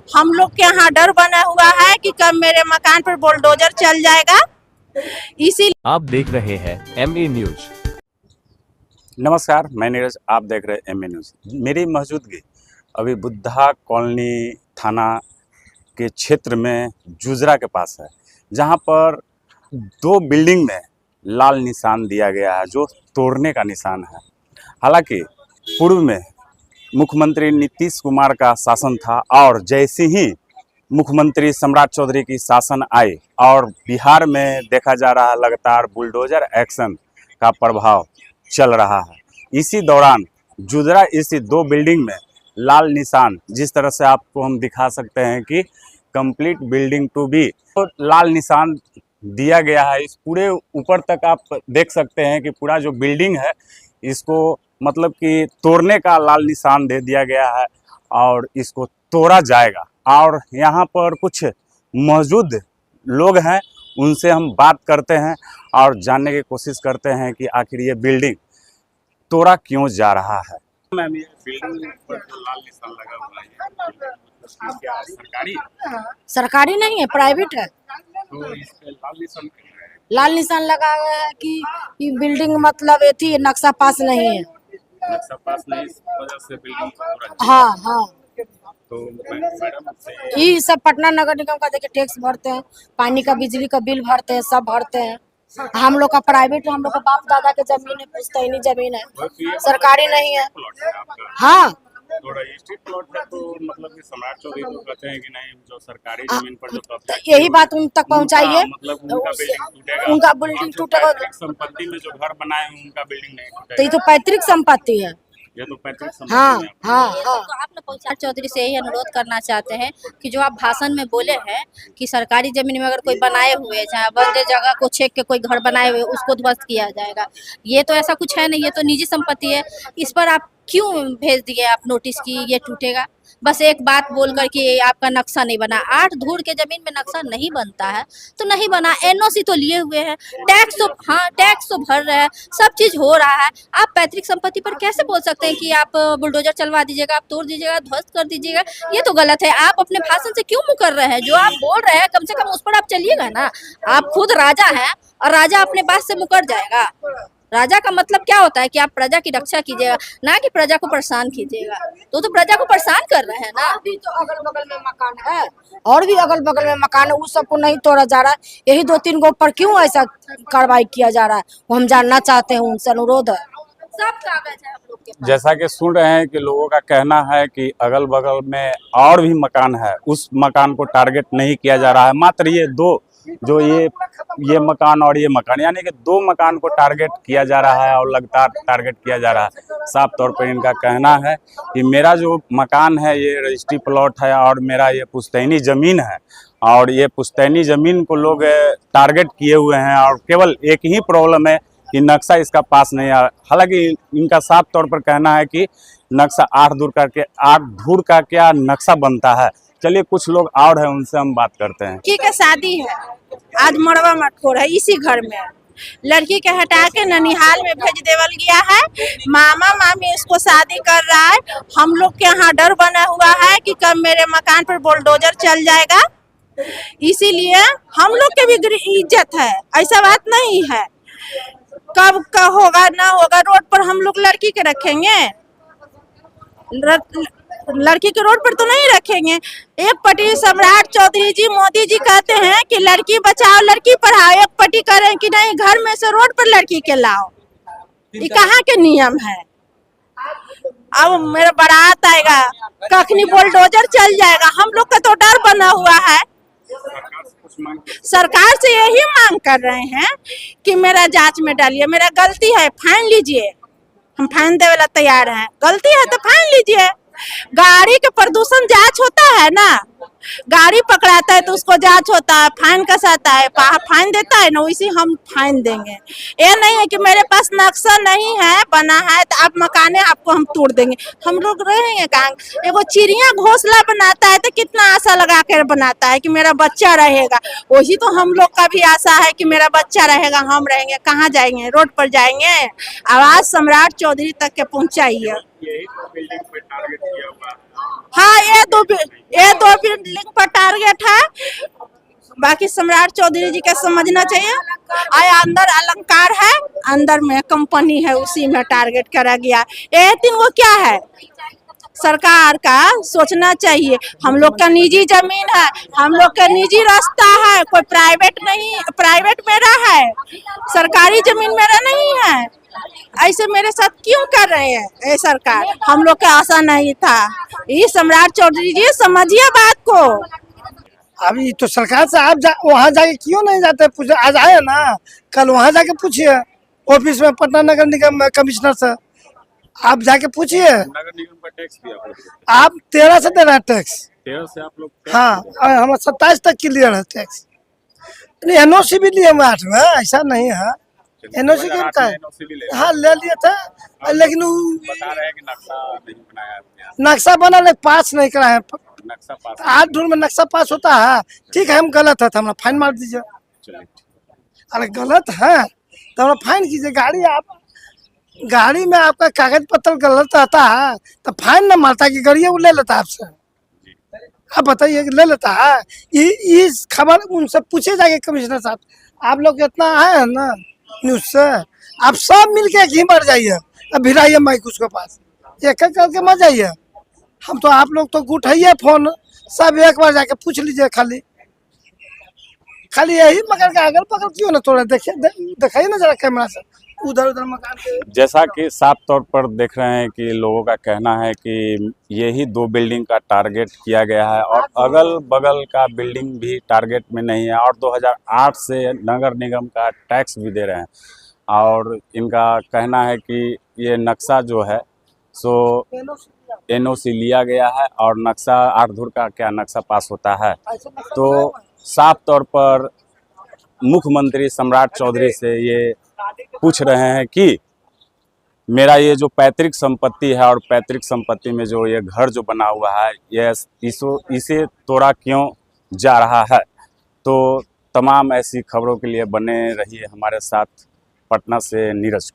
हम लोग के यहाँ डर बना हुआ है कि कब मेरे मकान पर बुलडोजर चल जाएगा। इसी आप देख रहे हैं एमए न्यूज। नमस्कार, मैं नीरज, आप देख रहे हैं एमए न्यूज। मेरी मौजूदगी अभी बुद्धा कॉलोनी थाना के क्षेत्र में जुजरा के पास है, जहां पर दो बिल्डिंग में लाल निशान दिया गया है जो तोड़ने का निशान है। हालांकि पूर्व में मुख्यमंत्री नीतीश कुमार का शासन था और जैसे ही मुख्यमंत्री सम्राट चौधरी की शासन आई और बिहार में देखा जा रहा है लगातार बुलडोजर एक्शन का प्रभाव चल रहा है। इसी दौरान जुजरा स्थित दो बिल्डिंग में लाल निशान, जिस तरह से आपको हम दिखा सकते हैं कि कंप्लीट बिल्डिंग टू बी, तो लाल निशान दिया गया है। इस पूरे ऊपर तक आप देख सकते हैं कि पूरा जो बिल्डिंग है इसको मतलब कि तोड़ने का लाल निशान दे दिया गया है और इसको तोड़ा जाएगा। और यहाँ पर कुछ मौजूद लोग हैं, उनसे हम बात करते हैं और जानने की कोशिश करते हैं कि आखिर ये बिल्डिंग तोड़ा क्यों जा रहा है। मैम, ये बिल्डिंग पर जो लाल निशान लगा हुआ है, क्या सरकारी है? सरकारी नहीं है, प्राइवेट है। तो इस पे लाल निशान क्यों है? लाल निशान लगा हुआ है कि ये बिल्डिंग मतलब थी नक्शा पास नहीं है। नक्शा पास नहीं, इस वजह से बिल्डिंग तोड़ा। हाँ हाँ, तो मैडम से ये सब पटना नगर निगम का देखिए टैक्स भरते हैं, पानी का बिजली का बिल भरते हैं, सब भरते हैं। हम लोग का प्राइवेट, हम लोग का बाप दादा के जमीन है, पुश्तैनी जमीन है, सरकारी नहीं है। प्लॉट है आपका? हाँ, थोड़ा स्ट्रीट प्लॉट है, तो मतलब कि सम्राट चौधरी तो कहते हैं कि नहीं, जो सरकारी जमीन पर जो कब्जा तो यही बात उन तक पहुँचाइए। मतलब उनका बिल्डिंग टूटेगा, उनका बिल्डिंग टूटेगा। पैतृक संपत्ति में जो घर बनाए हैं उनका बिल्डिंग नहीं तो टूटेगा। ये तो पैतृक संपत्ति है। ये तो पैतृक संपत्ति हाँ है। हाँ हाँ। तो आप लोग सम्राट चौधरी से यही अनुरोध करना चाहते हैं कि जो आप भाषण में बोले हैं कि सरकारी जमीन में अगर कोई बनाए हुए, चाहे बंदे जगह को छेक के कोई घर बनाए हुए, उसको ध्वस्त किया जाएगा। ये तो ऐसा कुछ है नहीं, ये तो निजी संपत्ति है। इस पर आप क्यों भेज दिए आप नोटिस की ये टूटेगा? बस एक बात बोल कर कि आपका नक्शा नहीं बना। 8 धूर के जमीन में नक्शा नहीं बनता है तो नहीं बना। एनओसी तो लिए हुए हैं, टैक्स तो टैक्स तो भर रहे हैं, सब चीज हो रहा है। आप पैतृक संपत्ति पर कैसे बोल सकते हैं कि आप बुलडोजर चलवा दीजिएगा, आप तोड़ दीजिएगा, ध्वस्त कर दीजिएगा? ये तो गलत है। आप अपने भाषण से क्यों मुकर रहे हैं? जो आप बोल रहे हैं कम से कम उस पर आप चलिएगा ना। आप खुद राजा हैं और राजा अपने बात से मुकर जाएगा। राजा का मतलब क्या होता है कि आप प्रजा की रक्षा कीजिएगा, ना कि प्रजा को परेशान कीजिएगा। तो प्रजा को परेशान कर रहे हैं ना। अभी तो अगल बगल में मकान है और भी अगल बगल में मकान है, उस सबको नहीं तोड़ा जा रहा है। यही 2-3 गो पर क्यों ऐसा कार्रवाई किया जा रहा है, वो हम जानना चाहते हैं, उनसे अनुरोध है। सब कागज है हम लोग के पास। जैसा कि सुन रहे हैं कि लोगों का कहना है कि अगल बगल में और भी मकान है, उस मकान को टारगेट नहीं किया जा रहा है। मात्र ये दो, जो ये मकान और ये मकान, यानी कि 2 मकान को टारगेट किया जा रहा है और लगातार टारगेट किया जा रहा है। साफ तौर पर इनका कहना है कि मेरा जो मकान है ये रजिस्ट्री प्लॉट है और मेरा ये पुश्तैनी ज़मीन है और ये पुश्तैनी ज़मीन को लोग टारगेट किए हुए हैं और केवल एक ही प्रॉब्लम है कि नक्शा इसका पास नहीं आ। हालांकि इनका साफ तौर पर कहना है कि नक्शा 8 धूर का क्या नक्शा बनता है। चलिए कुछ लोग और हैं, उनसे हम बात करते हैं। लड़की का शादी है, आज मड़वा मटकोर है, इसी घर में लड़की के हटा के ननिहाल में भेज देवल गया है। मामा मामी इसको शादी कर रहा है। हम लोग के यहाँ डर बना हुआ है कि कब मेरे मकान पर बुलडोजर चल जाएगा। इसीलिए हम लोग के भी इज्जत है, ऐसा बात नहीं है। कब का होगा ना होगा, रोड पर हम लोग लड़की के रखेंगे? लड़की के रोड पर तो नहीं रखेंगे। एक पट्टी सम्राट चौधरी जी, मोदी जी कहते हैं कि लड़की बचाओ लड़की पढ़ाओ, एक पट्टी करें कि नहीं घर में से रोड पर लड़की के लाओ। ये कहाँ के नियम है? अब मेरा बारात आएगा, कखनी बुलडोजर चल जाएगा। हम लोग का तो डर बना हुआ है। सरकार से यही मांग कर रहे हैं कि मेरा जांच में डालिए, मेरा गलती है फाइन लीजिए, हम फाइन देने वाला तैयार हैं। गलती है तो फाइन लीजिए। गाड़ी के प्रदूषण जांच होता है ना, गाड़ी पकड़ाता है तो उसको जांच होता है, फाइन कसाता है, फाइन देता है ना, वैसे हम फाइन देंगे। ये नहीं है कि मेरे पास नक्शा नहीं है, बना है तो आप मकाने आपको हम तोड़ देंगे। हम लोग रहेंगे कहाँ? एगो चिड़िया घोंसला बनाता है तो कितना आशा लगा कर बनाता है कि मेरा बच्चा रहेगा। वही तो हम लोग का भी आशा है कि मेरा बच्चा रहेगा, हम रहेंगे। कहाँ जाएंगे? रोड पर जाएंगे। आवाज सम्राट चौधरी तक के पहुँचाइए। यही तो बिल्डिंग पे टारगेट किया हुआ हाँ, ये दो बिल्डिंग पर टारगेट है। बाकी सम्राट चौधरी जी का समझना चाहिए। आया अंदर अलंकार है, अंदर में कंपनी है, उसी में टारगेट करा गया। ये तीन वो क्या है, सरकार का सोचना चाहिए। हम लोग का निजी जमीन है, हम लोग का निजी रास्ता है, कोई प्राइवेट नहीं, प्राइवेट मेरा है, सरकारी जमीन मेरा नहीं है। ऐसे मेरे साथ क्यों कर रहे हैं ये सरकार? हम लोग का आशा नहीं था। ये सम्राट चौधरी जी समझिए बात को। अभी तो सरकार से आप वहाँ जाके क्यों नहीं जाते? पूछे, आज आए ना, कल वहाँ जाके पूछिए ऑफिस में, पटना नगर निगम में कमिश्नर से आप जाके पूछिए। नगर निगम का टैक्स भी आप 13 से दे रहे हैं टैक्स। 13 से आप लोग हाँ, और हमारा 27 तक क्लियर है टैक्स। नहीं, NOC भी लिए हम 8 में, ऐसा नहीं है। NOC का हाँ ले लिए थे, लेकिन बता रहे हैं कि नक्शा नहीं बनाया, नक्शा बना ले, पास नहीं करा है। नक्शा पास 8 धूल में नक्शा पास होता है, ठीक है, हम गलत है तो हमारा फाइन मार दीजिए। अरे गलत है तो हमारा फाइन कीजिए। गाड़ी में आपका कागज पत्र गलत आता है तो फाइन ना मारता कि गाड़ी वो ले लेता आपसे? आप बताइए कि ले लेता है? इस खबर उनसे पूछे जाके कमिश्नर साहब, आप लोग इतना है ना न्यूज से, आप सब मिलके एक ही मर जाइए, अब भिड़ाइए माइक उसके पास, एक एक करके मर जाइए। हम तो आप लोग तो उठाइए फोन, सब एक बार जाके पूछ लीजिए। खाली यही मगर का अगल बगल क्यों ना तोड़े? देखिए दिखाइए ना जरा कैमरा से, उधर उधर मकान के। जैसा कि साफ तौर पर देख रहे हैं कि लोगों का कहना है कि यही 2 बिल्डिंग का टारगेट किया गया है और अगल बगल का बिल्डिंग भी टारगेट में नहीं है, और 2008 से नगर निगम का टैक्स भी दे रहे हैं। और इनका कहना है कि ये नक्शा जो है सो NOC लिया गया है और नक्शा 8 धूर का क्या नक्शा पास होता है। तो साफ तौर पर मुख्यमंत्री सम्राट चौधरी से ये पूछ रहे हैं कि मेरा ये जो पैतृक संपत्ति है और पैतृक संपत्ति में जो ये घर जो बना हुआ है, ये इसे तोड़ा क्यों जा रहा है। तो तमाम ऐसी खबरों के लिए बने रहिए हमारे साथ। पटना से नीरज।